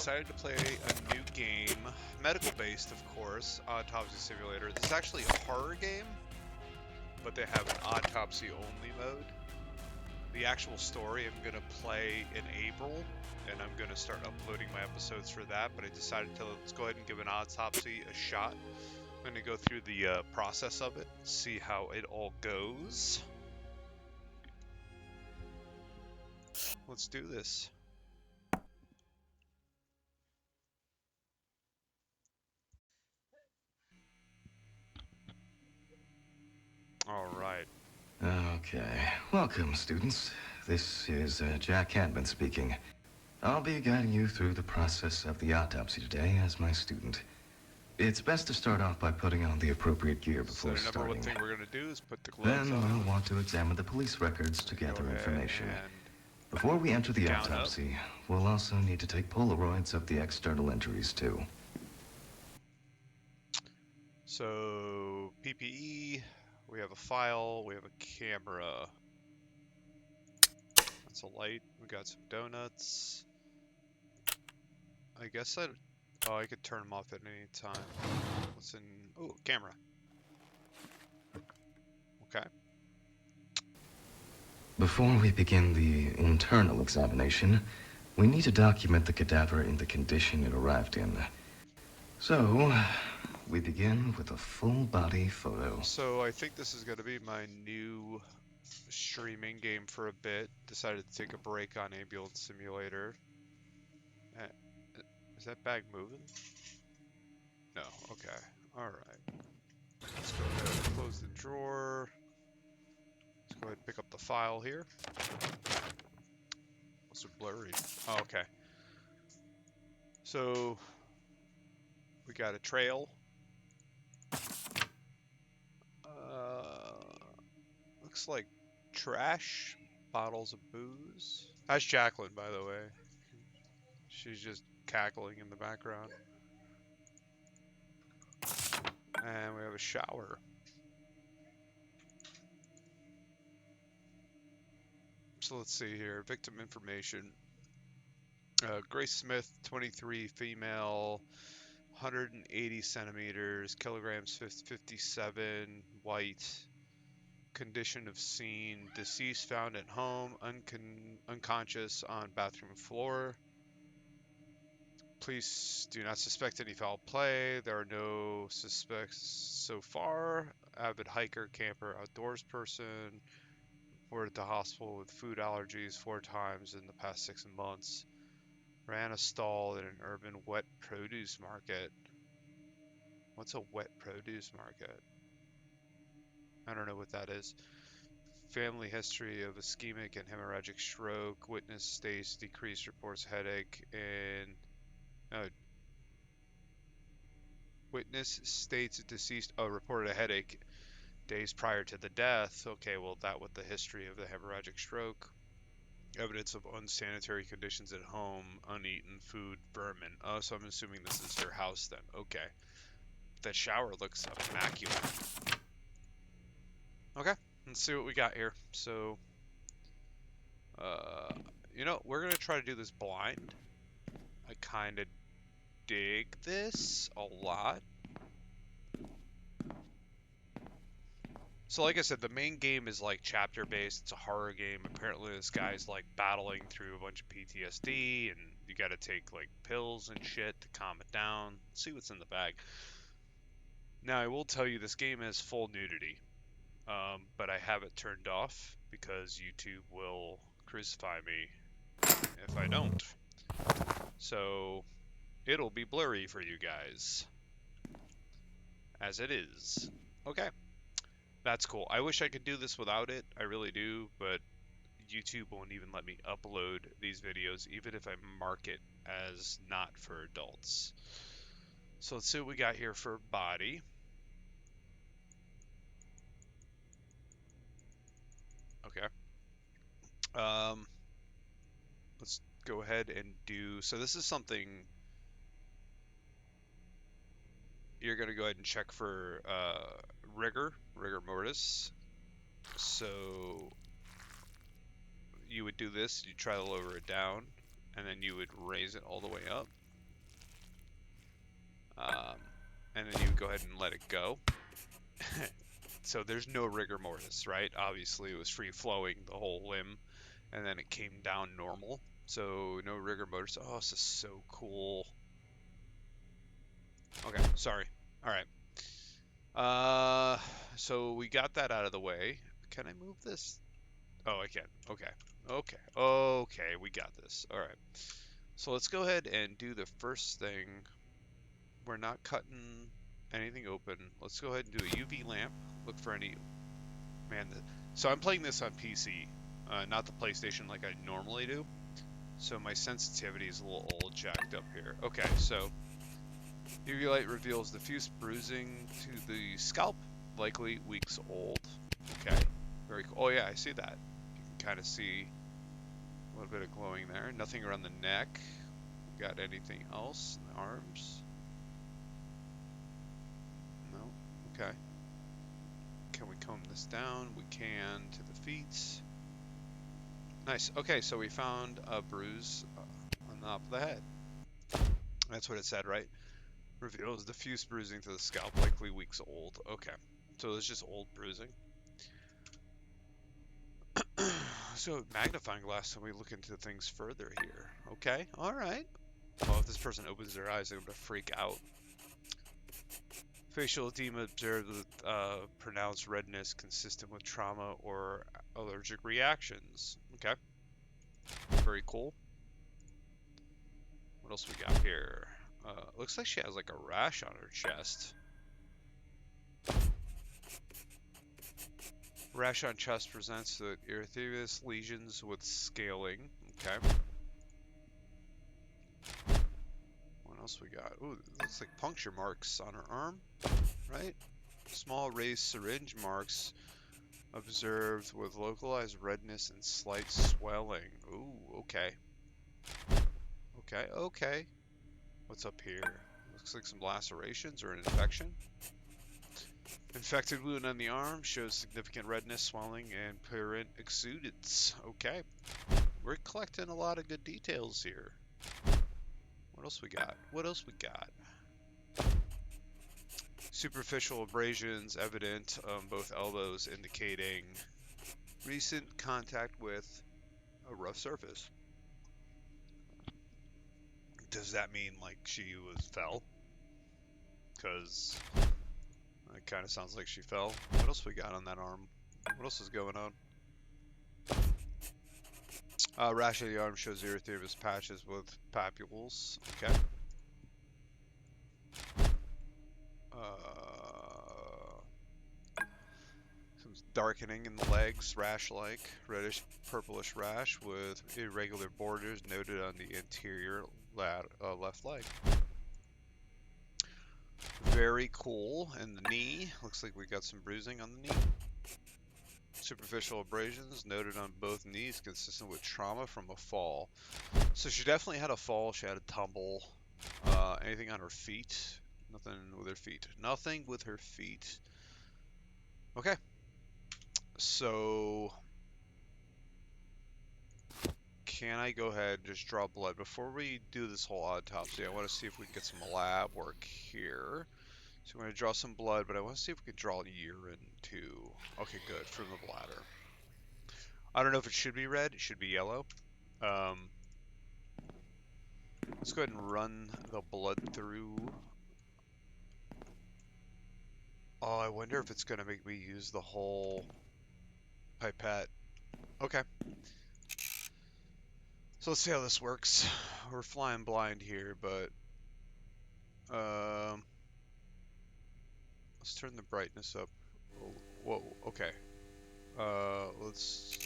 decided to play a new game, medical-based, of course, Autopsy Simulator. This is actually a horror game, but they have an autopsy-only mode. The actual story I'm going to play in April, and I'm going to start uploading my episodes for that, but I decided to let's go ahead and give an autopsy a shot. I'm going to go through the process of it, see how it all goes. Let's do this. All right. Okay. Welcome, students. This is Jack Cadman speaking. I'll be guiding you through the process of the autopsy today as my student. It's best to start off by putting on the appropriate gear before So the number one starting. thing we're going to do is put the gloves Then on. we'll want to examine the police records to gather information. And Before we enter the gown autopsy, we'll also need to take Polaroids of the external injuries, too. so PPE, we have a file, we have a camera. That's a light. We got some donuts. I guess I could turn them off at any time. What's in? Oh, camera. Okay. Before we begin the internal examination, we need to document the cadaver in the condition it arrived in. So, we begin with a full-body photo. So I think this is going to be my new streaming game for a bit. Decided to take a break on Ambulance Simulator. Is that bag moving? No. Okay. All right. Let's go ahead and close the drawer. Let's go ahead and pick up the file here. What's it blurry? Oh, okay. So we got a trail. Looks like trash, bottles of booze. That's Jacqueline, by the way. She's just cackling in the background. And we have a shower. So let's see here. Victim information. Grace Smith, 23, female, 180 centimeters, kilograms, 57, white. Condition of scene: deceased found at home, unconscious on bathroom floor. Police do not suspect any foul play. There are no suspects so far. Avid hiker, camper, outdoors person. Reported to hospital with food allergies 4 times in the past 6 months. Ran a stall in an urban wet produce market. What's a wet produce market? I don't know what that is. Family history of ischemic and hemorrhagic stroke. Witness states decreased, reports headache, and witness states deceased reported a headache days prior to the death. Okay, well, that with the history of the hemorrhagic stroke. Evidence of unsanitary conditions at home, uneaten food, vermin. Oh, so I'm assuming this is her house then. Okay. The shower looks immaculate. Okay, let's see what we got here. So, we're going to try to do this blind. I kind of dig this a lot. So like I said, the main game is like chapter based. It's a horror game. Apparently this guy's like battling through a bunch of PTSD and you got to take like pills and shit to calm it down. Let's see what's in the bag. Now I will tell you this game has full nudity. But I have it turned off because YouTube will crucify me if I don't. So it'll be blurry for you guys, as it is. Okay, that's cool. I wish I could do this without it. I really do, but YouTube won't even let me upload these videos, even if I mark it as not for adults. So let's see what we got here for body. Okay. Let's go ahead and do, so this is something you're going to go ahead and check for rigor mortis. So you would do this, you try to lower it down, and then you would raise it all the way up. um, and then you would go ahead and let it go. So there's no rigor mortis, right? Obviously, it was free flowing the whole limb, and then it came down normal. So no rigor mortis. Oh, this is so cool. Okay, sorry. All right. So we got that out of the way. Can I move this? Oh, I can. Okay. Okay. Okay, we got this. All right. So let's go ahead and do the first thing. We're not cutting anything open. Let's go ahead and do a UV lamp. Look for any... Man, so I'm playing this on PC, not the PlayStation like I normally do. So my sensitivity is a little old jacked up here. Okay, so UV light reveals diffuse bruising to the scalp, likely weeks old. Okay, very cool. Oh yeah, I see that. You can kind of see a little bit of glowing there. Nothing around the neck. Got anything else in the arms? No. Okay. Can we comb this down? We can to the feet. Nice. Okay, so we found a bruise on the top of the head. That's what it said, right? Reveals diffuse bruising to the scalp, likely weeks old. Okay, so it's just old bruising. So magnifying glass, so we look into things further here. Okay, all right. Well, if this person opens their eyes, they're going to freak out. Facial edema observed with pronounced redness consistent with trauma or allergic reactions. Okay, very cool. What else we got here? Looks like she has like a rash on her chest. Rash on chest presents with erythematous lesions with scaling. Okay. What else we got? Ooh, looks like puncture marks on her arm, right? Small raised syringe marks observed with localized redness and slight swelling. Ooh, okay. Okay, okay. What's up here? Looks like some lacerations or an infection. Infected wound on the arm shows significant redness, swelling, and purulent exudates. Okay. We're collecting a lot of good details here. What else we got? What else we got? Superficial abrasions evident on both elbows, indicating recent contact with a rough surface. Does that mean like she fell? Because it kind of sounds like she fell. What else we got on that arm? What else is going on? Rash of the arm shows erythematous patches with papules. Okay. Some darkening in the legs, rash-like, reddish purplish rash with irregular borders noted on the anterior left leg. Very cool. And the knee, looks like we got some bruising on the knee. Superficial abrasions noted on both knees, consistent with trauma from a fall. So she definitely had a fall. She had a tumble. Anything on her feet? Nothing with her feet. Nothing with her feet. Okay. So can I go ahead and just draw blood? Before we do this whole autopsy, I want to see if we can get some lab work here. So I'm going to draw some blood, but I want to see if we can draw urine too. Okay, good, from the bladder. I don't know if it should be red. It should be yellow. Let's go ahead and run the blood through. Oh, I wonder if it's going to make me use the whole pipette. Okay. So let's see how this works. We're flying blind here, but let's turn the brightness up. Whoa, okay. Let's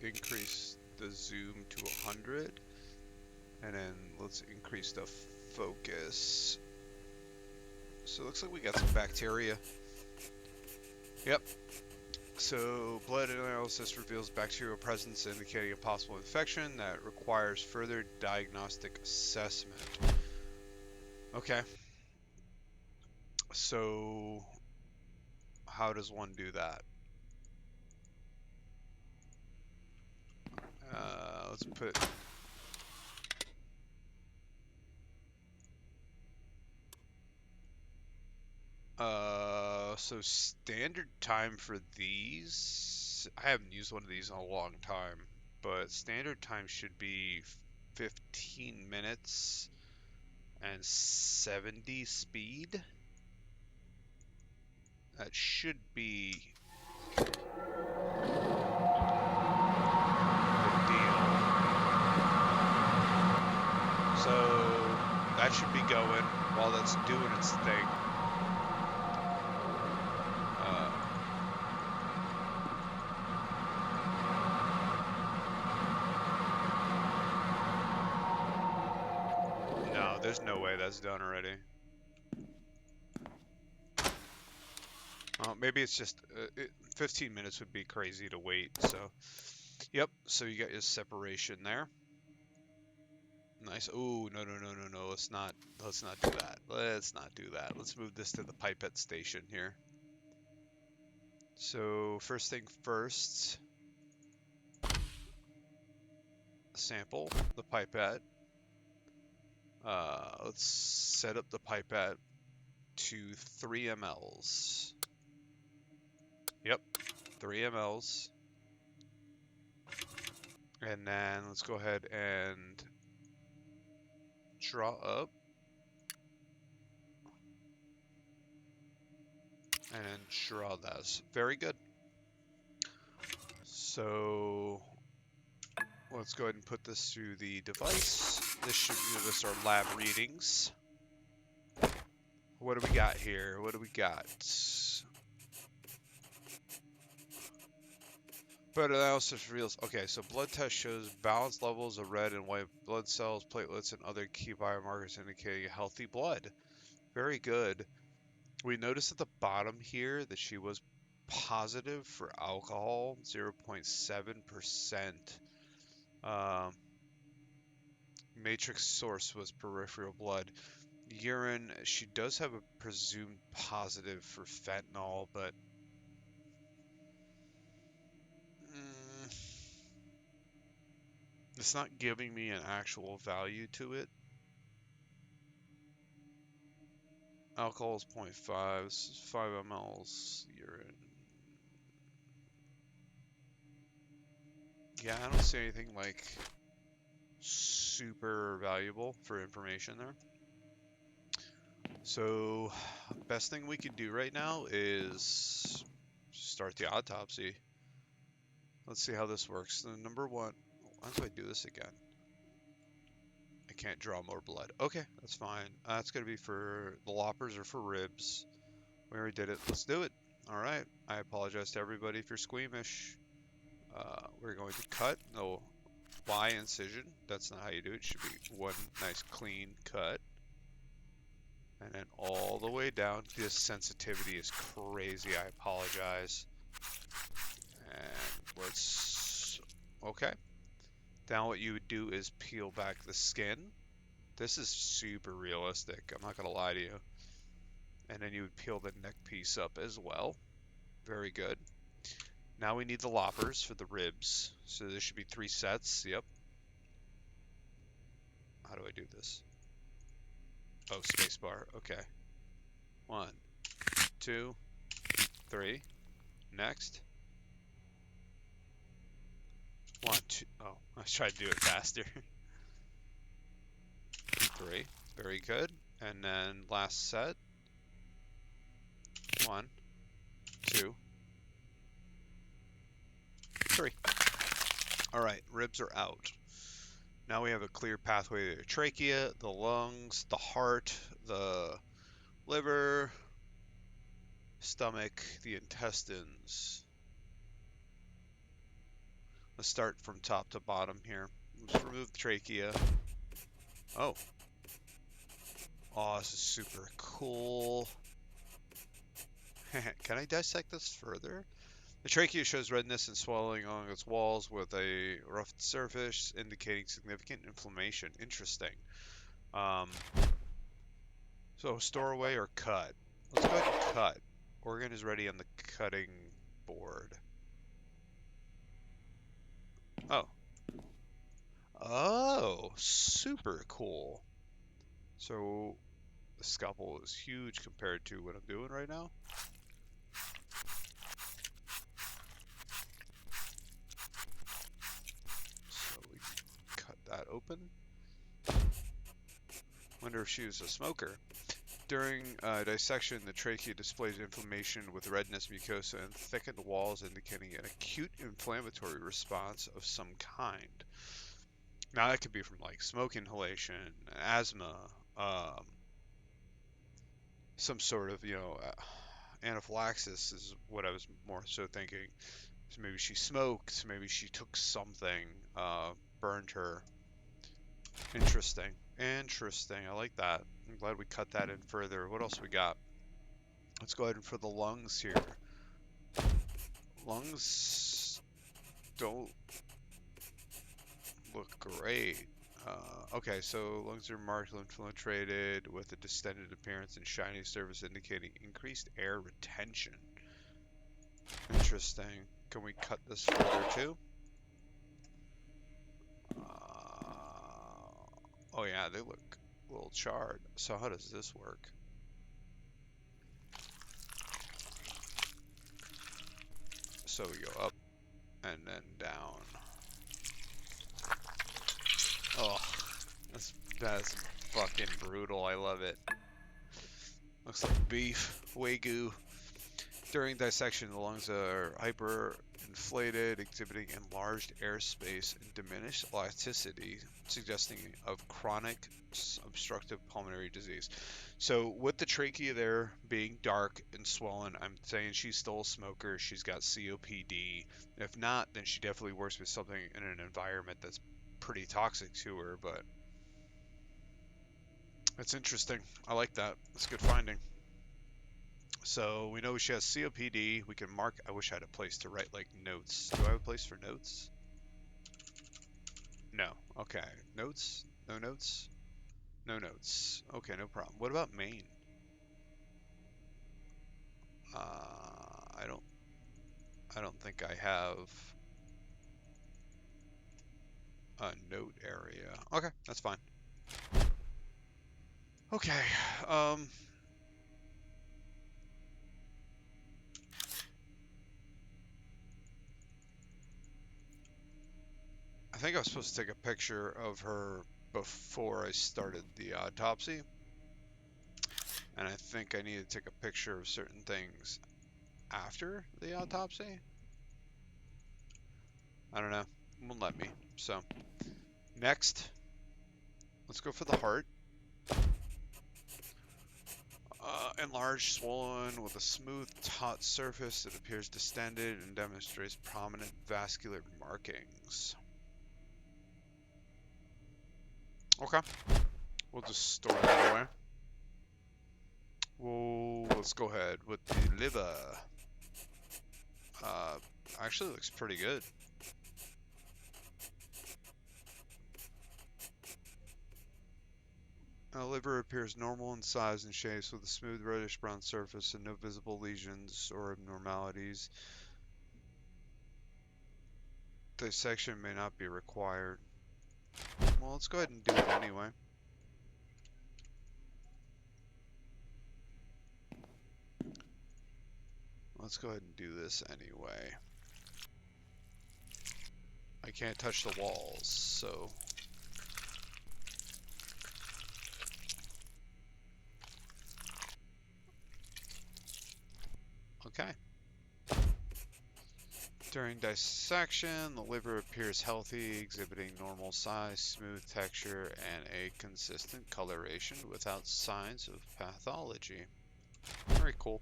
increase the zoom to 100, and then let's increase the focus. So it looks like we got some bacteria. Yep. So blood analysis reveals bacterial presence, indicating a possible infection that requires further diagnostic assessment. Okay. So how does one do that? Let's put... So standard time for these, I haven't used one of these in a long time, but standard time should be 15 minutes and 70 speed. That should be ideal. So that should be going while that's doing its thing. No, there's no way that's done already. Maybe it's just 15 minutes would be crazy to wait. So, yep. So you got your separation there. Nice. Oh, no, no, no, no, no. Let's not do that. Let's not do that. Let's move this to the pipette station here. So first thing first, sample the pipette. Let's set up the pipette to 3 mLs. Yep, 3 mLs. And then let's go ahead and draw up. And then draw those. Very good. So let's go ahead and put this through the device. This should give us our lab readings. What do we got here? What do we got? But analysis reveals, okay, so blood test shows balanced levels of red and white blood cells, platelets, and other key biomarkers indicating healthy blood. Very good. We noticed at the bottom here that she was positive for alcohol, 0.7%. Matrix source was peripheral blood. Urine, she does have a presumed positive for fentanyl, but it's not giving me an actual value to it. Alcohol is 0.5, this is 5 mLs urine. Yeah, I don't see anything like super valuable for information there. So, best thing we can do right now is start the autopsy. Let's see how this works. Number one, why do I do this again? I can't draw more blood. Okay, that's fine. That's going to be for the loppers or for ribs. We already did it. Let's do it. All right. I apologize to everybody if you're squeamish. We're going to cut. No Y incision. That's not how you do it. It should be one nice clean cut. And then all the way down. This sensitivity is crazy. I apologize. And let's... Okay. Now what you would do is peel back the skin. This is super realistic. I'm not going to lie to you. And then you would peel the neck piece up as well. Very good. Now we need the loppers for the ribs. So there should be 3 sets. Yep. How do I do this? Oh, spacebar. Okay. 1, 2, 3. Next. 1, 2. Oh, I was trying to do it faster. 3. Very good. And then last set. 1, 2, 3. All right, ribs are out. Now we have a clear pathway to the trachea, the lungs, the heart, the liver, stomach, the intestines. Let's start from top to bottom here. Let's remove the trachea. Oh. Oh, this is super cool. Can I dissect this further? The trachea shows redness and swelling along its walls with a rough surface indicating significant inflammation. Interesting. So store away or cut? Let's go ahead and cut. Organ is ready on the cutting board. Oh. Oh, super cool. So The scalpel is huge compared to what I'm doing right now. So we cut that open. Wonder if she was a smoker. During dissection, the trachea displays inflammation with redness, mucosa, and thickened walls indicating an acute inflammatory response of some kind. Now that could be from like smoke inhalation, asthma, um, some sort of, anaphylaxis is what I was more so thinking. So maybe she smoked, maybe she took something, burned her. Interesting. Interesting. I like that. I'm glad we cut that in further. What else we got? Let's go ahead and for the lungs here. Lungs don't look great. Okay, so lungs are markedly infiltrated with a distended appearance and shiny surface indicating increased air retention. Interesting. Can we cut this further too? Oh yeah, they look a little charred. So how does this work? So we go up and then down. Oh, that's fucking brutal. I love it. Looks like beef, wagyu. During dissection, the lungs are hyperinflated, exhibiting enlarged airspace and diminished elasticity, suggesting of chronic obstructive pulmonary disease. So with the trachea there being dark and swollen, I'm saying she's still a smoker. She's got COPD. If not, then she definitely works with something in an environment that's pretty toxic to her, but that's interesting. I like that. That's a good finding. So we know she has COPD. We can mark. I wish I had a place to write like notes. Do I have a place for notes? No. Okay. Notes? No notes? No notes. Okay, no problem. What about Maine? I don't. I don't think I have a note area. Okay, that's fine. Okay. Um. I think I was supposed to take a picture of her before I started the autopsy. And I think I need to take a picture of certain things after the autopsy. I don't know. It won't let me. So, next, let's go for the heart. Enlarged, swollen, with a smooth, taut surface that appears distended and demonstrates prominent vascular markings. Okay. We'll just store that away. Well, let's go ahead with the liver. Actually looks pretty good. Liver appears normal in size and shapes with a smooth reddish-brown surface and no visible lesions or abnormalities. Dissection may not be required. Well, let's go ahead and do it anyway. Let's go ahead and do this anyway. I can't touch the walls, so... Okay. During dissection, the liver appears healthy, exhibiting normal size, smooth texture, and a consistent coloration without signs of pathology. Very cool.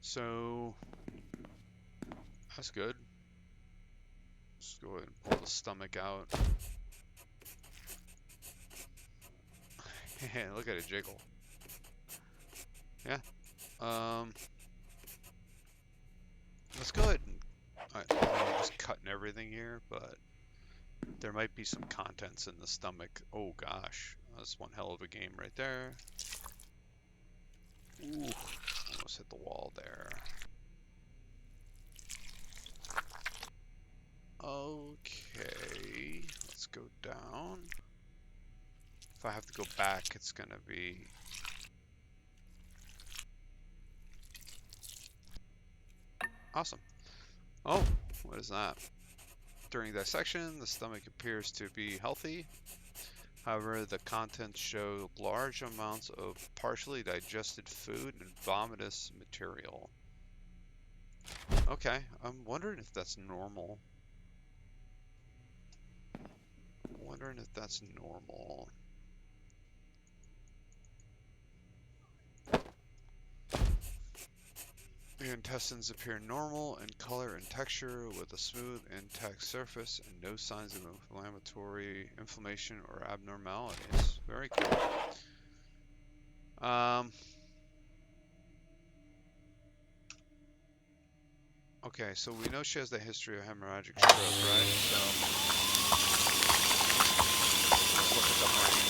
So, that's good. Let's go ahead and pull the stomach out. Look at it jiggle. Yeah. Let's go ahead and... I'm just cutting everything here, but there might be some contents in the stomach. Oh gosh, that's one hell of a game right there. Ooh, almost hit the wall there. Okay, let's go down. If I have to go back, it's gonna be Awesome. Oh, what is that? During dissection, the stomach appears to be healthy. However, the contents show large amounts of partially digested food and vomitous material. Okay, I'm wondering if that's normal. Wondering if that's normal. The intestines appear normal in color and texture with a smooth, intact surface and no signs of inflammatory inflammation or abnormalities. Very cool. Okay, so we know she has the history of hemorrhagic stroke, right? So let's look at the hierarchy.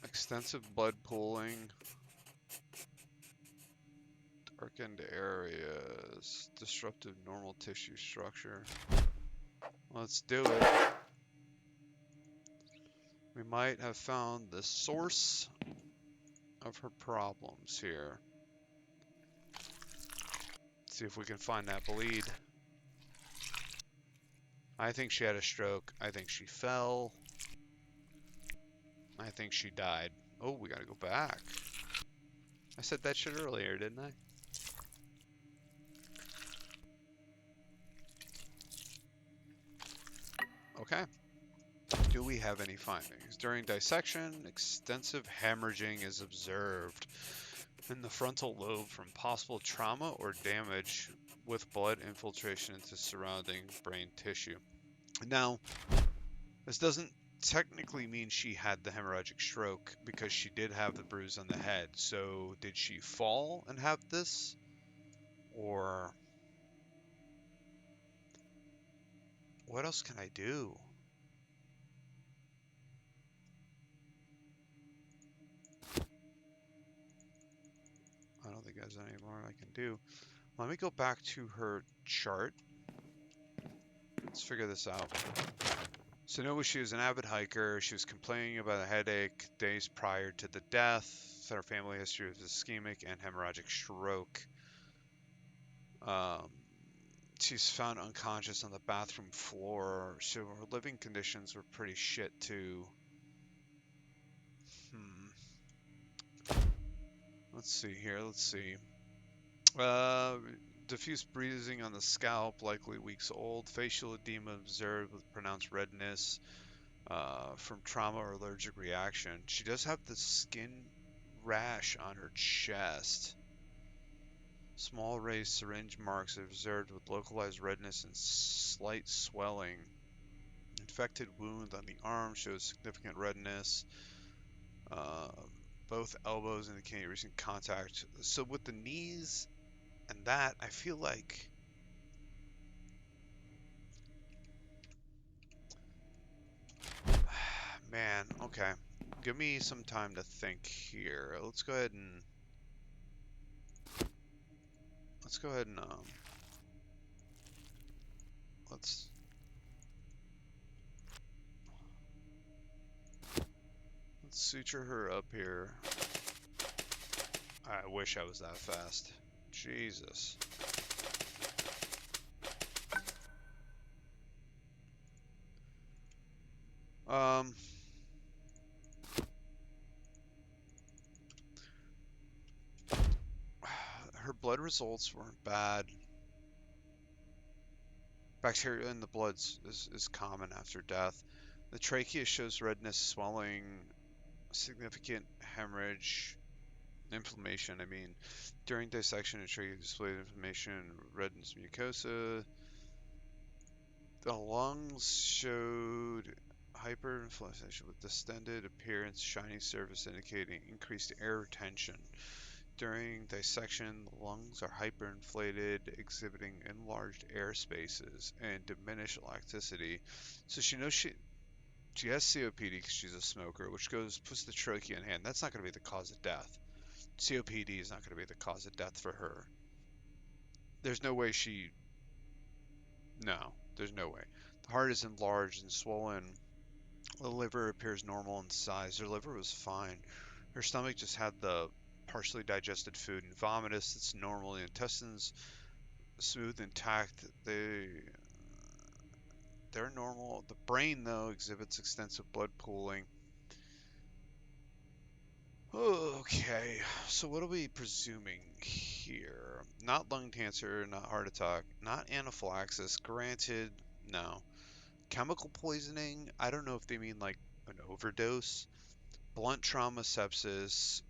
Extensive blood pooling, darkened areas, disruptive normal tissue structure. Let's do it. We might have found the source of her problems here. Let's see if we can find that bleed. I think she had a stroke. I think she fell. I think she died. Oh, we gotta go back. I said that shit earlier, didn't I? Okay. Do we have any findings? During dissection, extensive hemorrhaging is observed in the frontal lobe from possible trauma or damage with blood infiltration into surrounding brain tissue. Now, this doesn't technically mean she had the hemorrhagic stroke because she did have the bruise on the head. So, did she fall and have this? Or what else can I do? I don't think there's any more I can do. Let me go back to her chart. Let's figure this out. So know she was an avid hiker. She was complaining about a headache days prior to the death. Her family history was ischemic and hemorrhagic stroke. She's found unconscious on the bathroom floor. So her living conditions were pretty shit too. Let's see here. Let's see. Diffuse bruising on the scalp, likely weeks old. Facial edema observed with pronounced redness from trauma or allergic reaction. She does have the skin rash on her chest. Small raised syringe marks observed with localized redness and slight swelling. Infected wound on the arm shows significant redness. Both elbows indicate recent contact. So with the knees and that, I feel like man, okay. Give me some time to think here. Let's go ahead and let's suture her up here. I wish I was that fast. Jesus. Her blood results weren't bad. Bacteria in the blood is common after death. The trachea shows redness, swelling, significant hemorrhage, inflammation. I mean, during dissection, the trachea displayed inflammation, redness, mucosa. The lungs showed hyperinflation with distended appearance, shiny surface indicating increased air retention. During dissection, the lungs are hyperinflated, exhibiting enlarged air spaces and diminished elasticity. So she knows she has COPD because she's a smoker, which puts the trachea in hand. That's not going to be the cause of death. COPD is not going to be the cause of death for her. There's no way she. No, there's no way. The heart is enlarged and swollen. The liver appears normal in size. Her liver was fine. Her stomach just had the partially digested food and vomitus. It's normal. The intestines smooth, intact. They're normal. The brain, though, exhibits extensive blood pooling. Okay, so what are we presuming here? Not lung cancer, not heart attack, not anaphylaxis. Granted, no. Chemical poisoning, I don't know if they mean like an overdose. Blunt trauma, sepsis,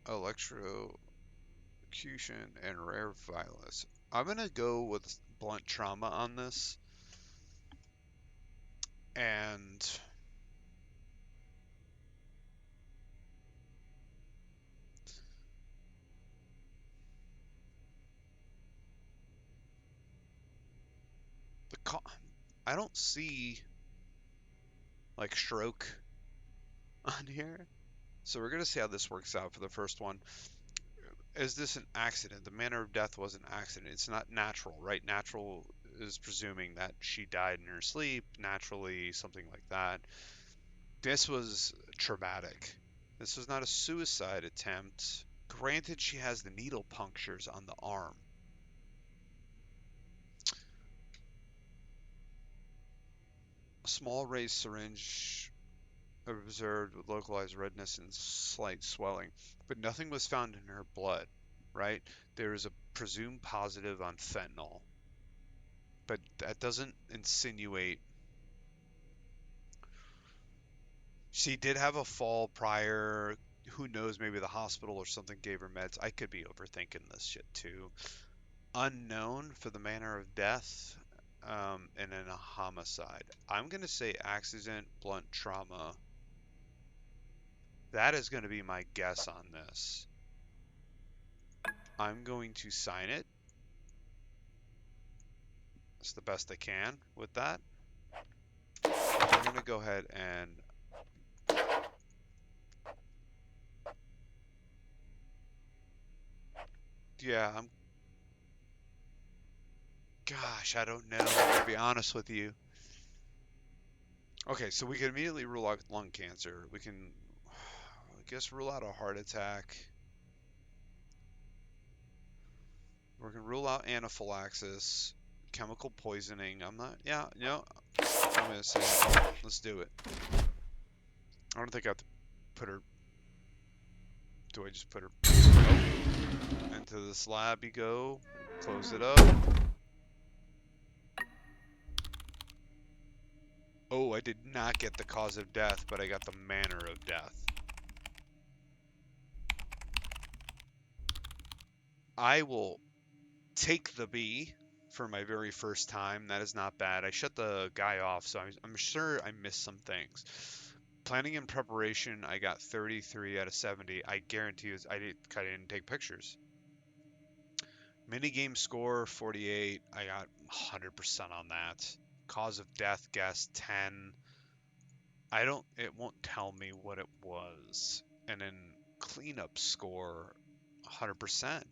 electrocution, and rare violence. I'm gonna go with blunt trauma on this, and the I don't see like stroke on here, so we're gonna see how this works out for the first one. Is this an accident? The manner of death was an accident. It's not natural, right? Natural is presuming that she died in her sleep, naturally, something like that. This was traumatic. This was not a suicide attempt. Granted, she has the needle punctures on the arm. A small raised syringe observed with localized redness and slight swelling, but nothing was found in her blood, right? There is a presumed positive on fentanyl, but that doesn't insinuate. She did have a fall prior. Who knows? Maybe the hospital or something gave her meds. I could be overthinking this shit too. Unknown for the manner of death, and then a homicide. I'm going to say accident, blunt trauma. That is going to be my guess on this. I'm going to sign it. It's the best I can with that. I'm going to go ahead and yeah, gosh, I don't know. To be honest with you. Okay, so we can immediately rule out lung cancer. We can, I guess, rule out a heart attack. We're gonna rule out anaphylaxis, chemical poisoning. I'm not. Yeah, no. I'm gonna say it. Let's do it. I don't think I have to put her. Do I just put her? Oh, into this lab you go. Close it up. Oh, I did not get the cause of death, but I got the manner of death. I will take the B for my very first time. That is not bad. I shut the guy off, so I'm sure I missed some things. Planning and preparation, I got 33 out of 70. I guarantee you, I didn't take pictures. Minigame score, 48. I got 100% on that. Cause of death, guess 10. It won't tell me what it was. And then cleanup score, 100%.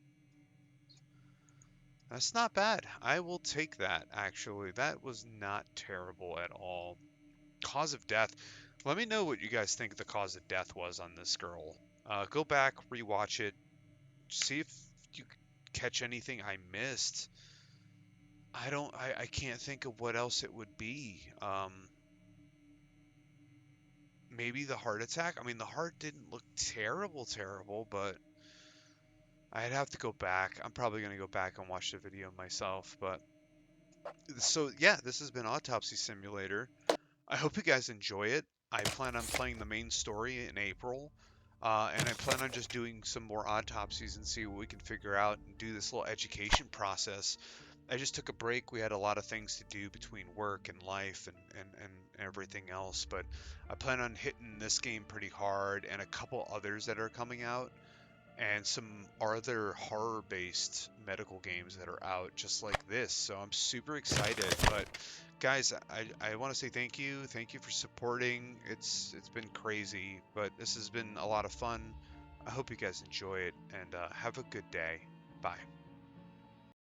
That's not bad. I will take that, actually. That was not terrible at all. Cause of death. Let me know what you guys think the cause of death was on this girl. Go back, rewatch it, see if you catch anything I missed. I can't think of what else it would be. Maybe the heart attack. I mean, the heart didn't look terrible, but I'd have to go back. I'm probably gonna go back and watch the video myself. But so yeah, this has been Autopsy Simulator. I hope you guys enjoy it. I plan on playing the main story in April, and I plan on just doing some more autopsies and see what we can figure out and do this little education process. I just took a break. We had a lot of things to do between work and life and everything else, but I plan on hitting this game pretty hard and a couple others that are coming out. and some other horror-based medical games that are out just like this. So I'm super excited. But guys, I want to say thank you for supporting. It's been crazy, but this has been a lot of fun. I hope you guys enjoy it, and have a good day. Bye.